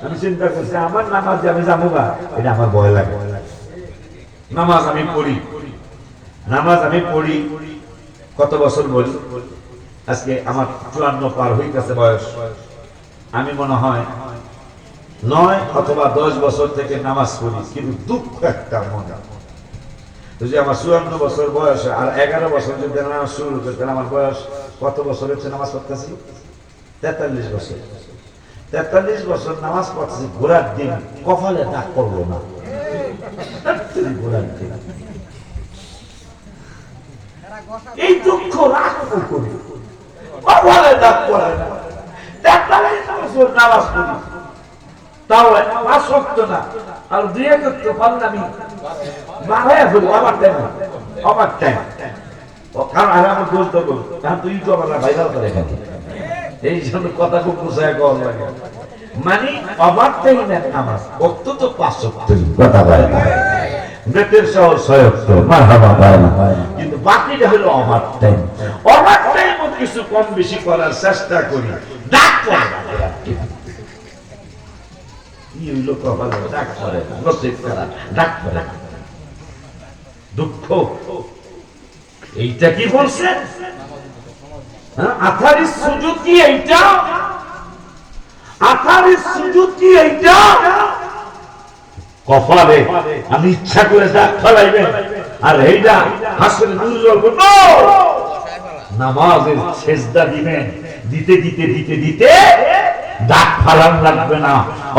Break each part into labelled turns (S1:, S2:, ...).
S1: আমি চিন্তা করছি আমার নামাজ আমি যাবো না, এটা আমার ভয় লাগে। নামাজ আমি পড়ি কত বছর বলি, আজকে আমার 54 পার হয়ে গেছে বয়স। আমি মনে হয় 9 অথবা 10 বছর থেকে নামাজ পড়ি, কিন্তু দুঃখ একটা মনে, যদি আমার 54 বছর বয়স আর 11 বছর যদি নামাজ শুরু করতে, আমার বয়স কত বছর হচ্ছে নামাজ পড়তেছি? 43 বছর। 43 বছর নামাজ পড়তেছি, ঘোরার দিন কপালে দাগ পড়লো না। ঘোরার দিন এই দুঃখ রাগ করি, কপালে দাগ পড়ে না। 43 বছর নামাজ পড়ি, তাও 5 ওয়াক্ত না, আর 2 ওয়াক্ত পারলাম বাড়ায় ফেলি। আবার টাইম কারণ আমার দোষ দেবো, কারণ তুই তো আমার ভাইরাল করে এখানে, এই জন্য কথা খুব বুঝায় কম লাগে। মানে অবাক টাইম নামাজ ওক্ত তো 5 ওয়াক্ত কথা বলে না, বেতের সহ 6 ওয়াক্ত মারহাবা বলে না, কিন্তু বাকিটা হলো অবাক টাইম। অবাক টাইম কিছু কম বেশি করার চেষ্টা করি, ডাক পড়ে না। দুঃখ এইটা কি বলছে? আথারিস সুজুদ কি এইটা? আথারিস সুজুদ কি এইটা? কপালে আমি ইচ্ছা করে দাগ ফেলাইবেন আর এইটা হাসরে নূর জ্বলবে না। নামাজের সেজদা দিবেন, দিতে দিতে দিতে দিতে দাগ ফালান লাগবে না,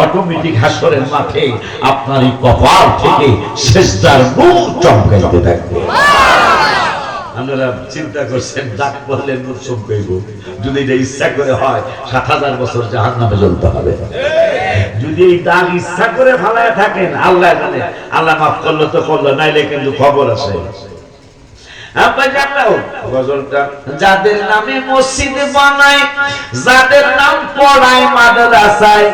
S1: অটোমেটিক হাসরের মাঠে আপনার এই কপাল থেকে সেজদার নূর চমকাইতে থাকবে। আপনারা চিন্তা করছেন দাগ পড়লে নূর চমকাইব, যদি এটা ইচ্ছা করে হয় 7000 বছর জাহান্নামে জ্বলতে হবে। যদি এই দাগ ইচ্ছা করে ফালায় থাকেন, আল্লাহ জানে, আল্লাহ মাফ করলো তো করলো, নাইলে কিন্তু খবর আছে। যাদের নামে মসজিদ বানায়, যাদের নাম পড়ায় মাদ্রাসায়,